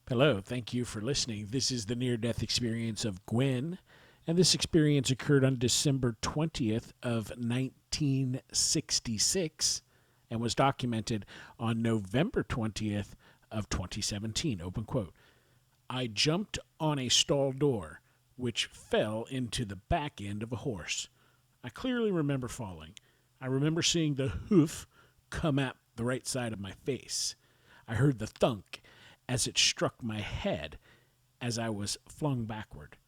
Hello, thank you for listening. This is the near-death experience of Gwen, and this experience occurred on December 20th of 1966 and was documented on November 20th of 2017. Open quote. I jumped on a stall door, which fell into the back end of a horse. I clearly remember falling. I remember seeing the hoof come at the right side of my face. I heard the thunk as it struck my head as I was flung backward.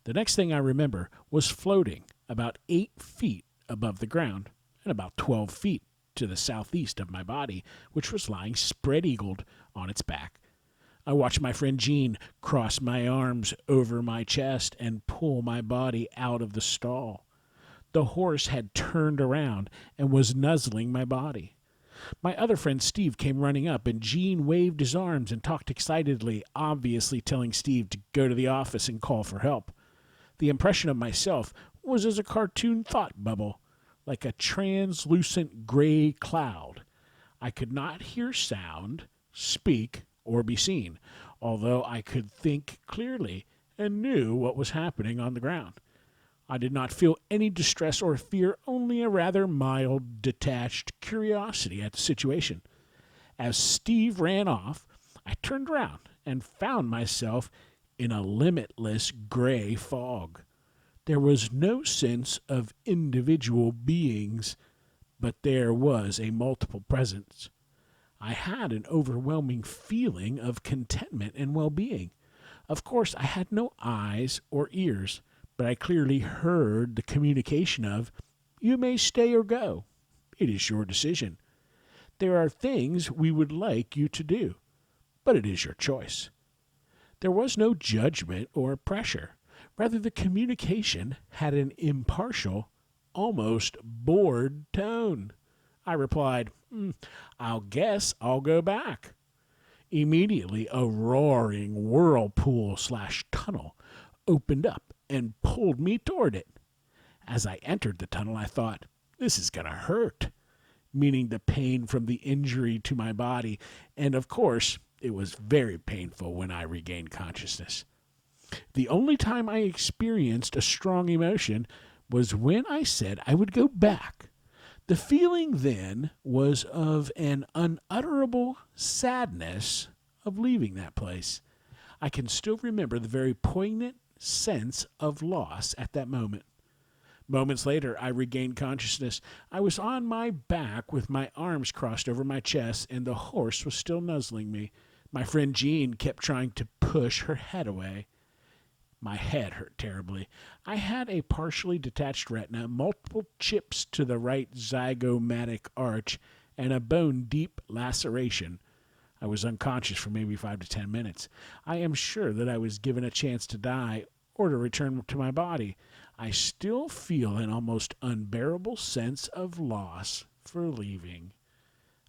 The next thing I remember was floating about 8 feet above the ground and about 12 feet to the southeast of my body, which was lying spread-eagled on its back. I watched my friend Jean cross my arms over my chest and pull my body out of the stall. The horse had turned around and was nuzzling my body. My other friend Steve came running up, and Gene waved his arms and talked excitedly, obviously telling Steve to go to the office and call for help. The impression of myself was as a cartoon thought bubble, like a translucent gray cloud. I could not hear sound, speak, or be seen, although I could think clearly and knew what was happening on the ground. I did not feel any distress or fear, only a rather mild, detached curiosity at the situation. As Steve ran off, I turned around and found myself in a limitless gray fog. There was no sense of individual beings, but there was a multiple presence. I had an overwhelming feeling of contentment and well-being. Of course, I had no eyes or ears, but I clearly heard the communication of, "You may stay or go. It is your decision. There are things we would like you to do, but it is your choice." There was no judgment or pressure. Rather, the communication had an impartial, almost bored tone. I replied, "I'll guess I'll go back." Immediately, a roaring whirlpool/tunnel opened up and pulled me toward it. As I entered the tunnel, I thought, "This is going to hurt," meaning the pain from the injury to my body, and of course, it was very painful when I regained consciousness. The only time I experienced a strong emotion was when I said I would go back. The feeling then was of an unutterable sadness of leaving that place. I can still remember the very poignant sense of loss at that moment. Moments later, I regained consciousness. I was on my back with my arms crossed over my chest, and the horse was still nuzzling me. My friend Jean kept trying to push her head away. My head hurt terribly. I had a partially detached retina, multiple chips to the right zygomatic arch, and a bone-deep laceration. I was unconscious for maybe 5 to 10 minutes. I am sure that I was given a chance to die or to return to my body. I still feel an almost unbearable sense of loss for leaving.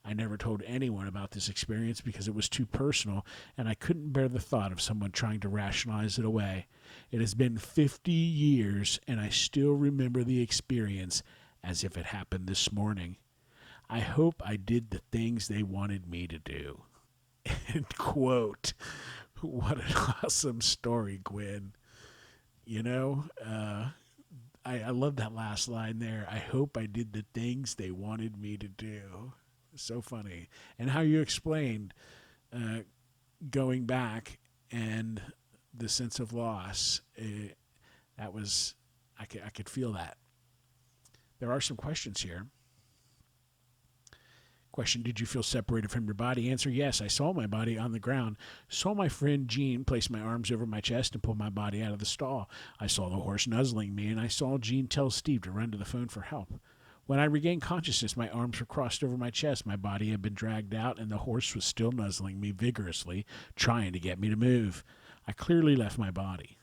I never told anyone about this experience because it was too personal, and I couldn't bear the thought of someone trying to rationalize it away. It has been 50 years, and I still remember the experience as if it happened this morning. I hope I did the things they wanted me to do. End quote. What an awesome story, Gwen. You know, I love that last line there. I hope I did the things they wanted me to do. So funny. And how you explained going back and the sense of loss. That was, I could feel that. There are some questions here. Question, did you feel separated from your body? Answer, yes. I saw my body on the ground. Saw my friend Jean place my arms over my chest and pull my body out of the stall. I saw the horse nuzzling me, and I saw Jean tell Steve to run to the phone for help. When I regained consciousness, my arms were crossed over my chest. My body had been dragged out, and the horse was still nuzzling me vigorously, trying to get me to move. I clearly left my body.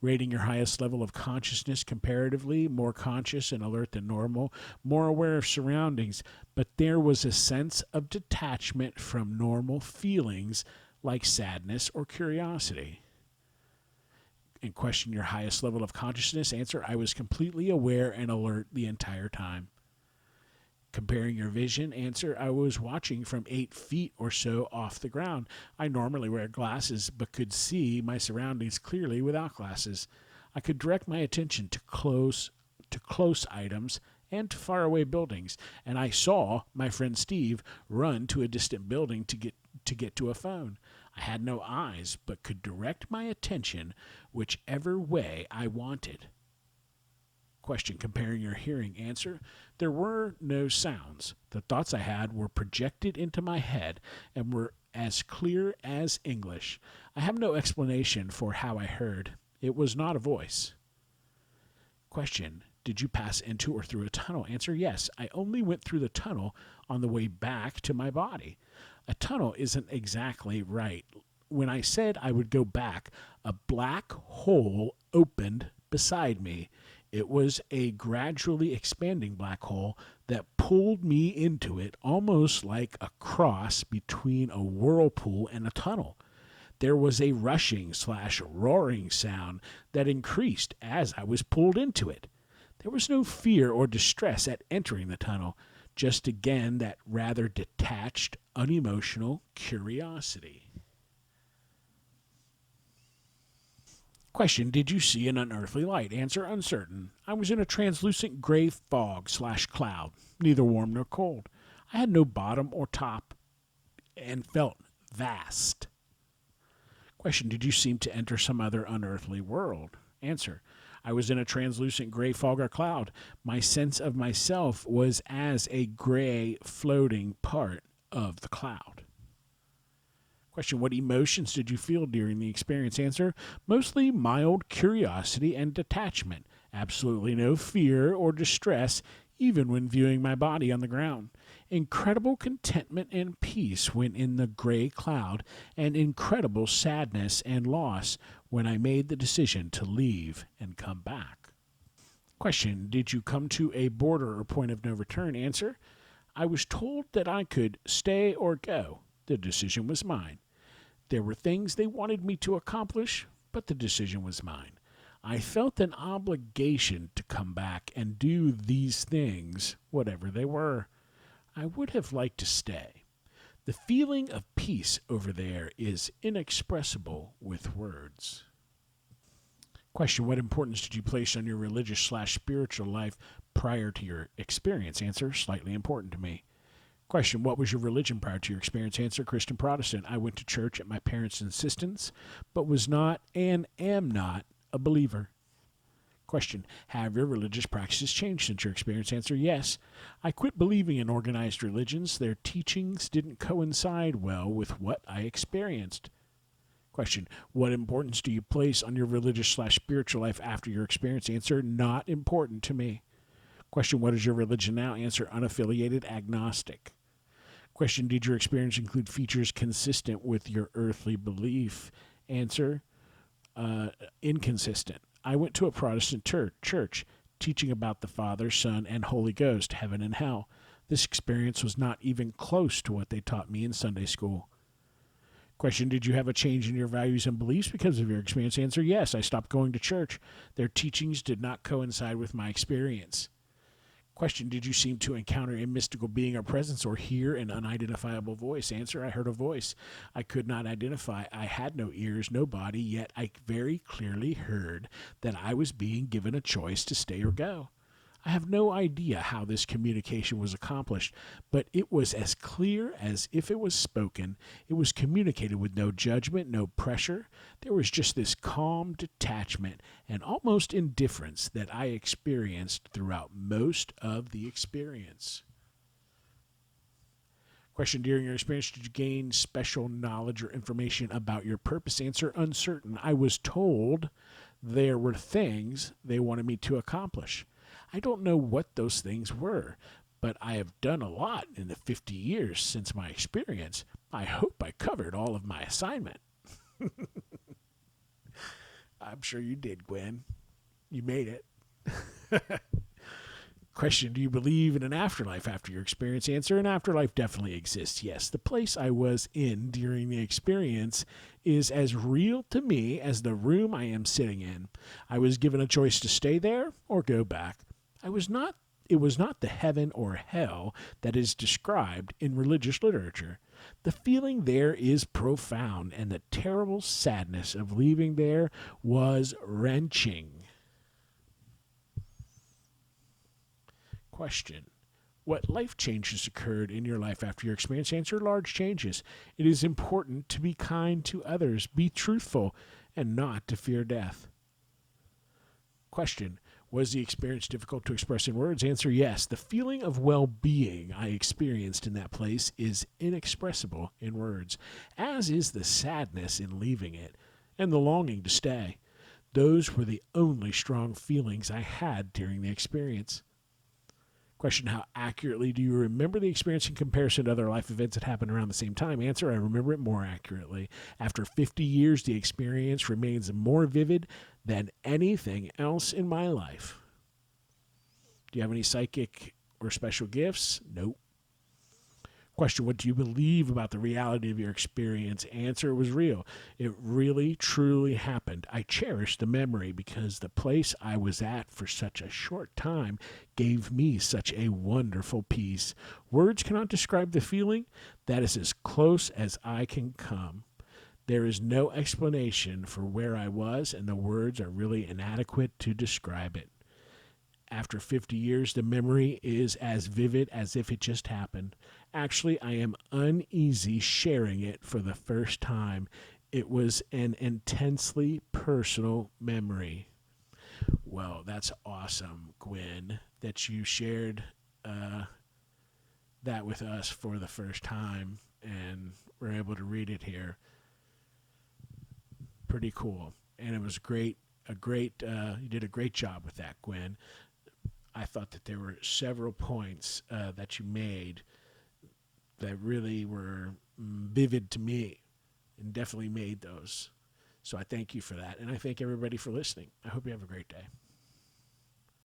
Rating your highest level of consciousness comparatively, more conscious and alert than normal, more aware of surroundings, but there was a sense of detachment from normal feelings like sadness or curiosity. And question your highest level of consciousness. Answer, I was completely aware and alert the entire time. Comparing your vision, answer, I was watching from 8 feet or so off the ground. I normally wear glasses, but could see my surroundings clearly without glasses. I could direct my attention to close items and to faraway buildings, and I saw my friend Steve run to a distant building to get to a phone. I had no eyes, but could direct my attention whichever way I wanted. Question, comparing your hearing, answer, there were no sounds. The thoughts I had were projected into my head and were as clear as English. I have no explanation for how I heard. It was not a voice. Question, did you pass into or through a tunnel? Answer, yes. I only went through the tunnel on the way back to my body. A tunnel isn't exactly right. When I said I would go back, a black hole opened beside me. It was a gradually expanding black hole that pulled me into it, almost like a cross between a whirlpool and a tunnel. There was a rushing/roaring sound that increased as I was pulled into it. There was no fear or distress at entering the tunnel, just again that rather detached, unemotional curiosity. Question, did you see an unearthly light? Answer, uncertain. I was in a translucent gray fog/cloud, neither warm nor cold. I had no bottom or top and felt vast. Question, did you seem to enter some other unearthly world? Answer, I was in a translucent gray fog or cloud. My sense of myself was as a gray floating part of the cloud. Question, what emotions did you feel during the experience? Answer, mostly mild curiosity and detachment. Absolutely no fear or distress, even when viewing my body on the ground. Incredible contentment and peace when in the gray cloud, and incredible sadness and loss when I made the decision to leave and come back. Question, did you come to a border or point of no return? Answer, I was told that I could stay or go. The decision was mine. There were things they wanted me to accomplish, but the decision was mine. I felt an obligation to come back and do these things, whatever they were. I would have liked to stay. The feeling of peace over there is inexpressible with words. Question, what importance did you place on your religious/spiritual life prior to your experience? Answer, slightly important to me. Question, what was your religion prior to your experience? Answer, Christian Protestant. I went to church at my parents' insistence, but was not and am not a believer. Question, have your religious practices changed since your experience? Answer, yes. I quit believing in organized religions. Their teachings didn't coincide well with what I experienced. Question, what importance do you place on your religious/spiritual life after your experience? Answer, not important to me. Question, what is your religion now? Answer, unaffiliated, agnostic. Question, did your experience include features consistent with your earthly belief? Answer, inconsistent. I went to a Protestant church teaching about the Father, Son, and Holy Ghost, heaven and hell. This experience was not even close to what they taught me in Sunday school. Question, did you have a change in your values and beliefs because of your experience? Answer, yes. I stopped going to church. Their teachings did not coincide with my experience. Question, did you seem to encounter a mystical being or presence or hear an unidentifiable voice? Answer, I heard a voice I could not identify. I had no ears, no body, yet I very clearly heard that I was being given a choice to stay or go. I have no idea how this communication was accomplished, but it was as clear as if it was spoken. It was communicated with no judgment, no pressure. There was just this calm detachment and almost indifference that I experienced throughout most of the experience. Question, during your experience, did you gain special knowledge or information about your purpose? Answer, uncertain. I was told there were things they wanted me to accomplish. I don't know what those things were, but I have done a lot in the 50 years since my experience. I hope I covered all of my assignment. I'm sure you did, Gwen. You made it. Question, do you believe in an afterlife after your experience? Answer, an afterlife definitely exists, yes. The place I was in during the experience is as real to me as the room I am sitting in. I was given a choice to stay there or go back. I was not It was not the heaven or hell that is described in religious literature. The feeling there is profound, and the terrible sadness of leaving there was wrenching. Question. What life changes occurred in your life after your experience? Answer: large changes. It is important to be kind to others, be truthful, and not to fear death. Question. Was the experience difficult to express in words? Answer: yes. The feeling of well-being I experienced in that place is inexpressible in words, as is the sadness in leaving it and the longing to stay. Those were the only strong feelings I had during the experience. Question. How accurately do you remember the experience in comparison to other life events that happened around the same time? Answer. I remember it more accurately. After 50 years, the experience remains more vivid than anything else in my life. Do you have any psychic or special gifts? Nope. Question. What do you believe about the reality of your experience? Answer. It was real. It really, truly happened. I cherish the memory because the place I was at for such a short time gave me such a wonderful peace. Words cannot describe the feeling. That is as close as I can come. There is no explanation for where I was, and the words are really inadequate to describe it. After 50 years, the memory is as vivid as if it just happened. Actually, I am uneasy sharing it for the first time. It was an intensely personal memory. Well, that's awesome, Gwen, that you shared that with us for the first time, and we're able to read it here. Pretty cool. And it was great. You did a great job with that, Gwen. I thought that there were several points that you made that really were vivid to me, and definitely made those. So I thank you for that, and I thank everybody for listening. I hope you have a great day.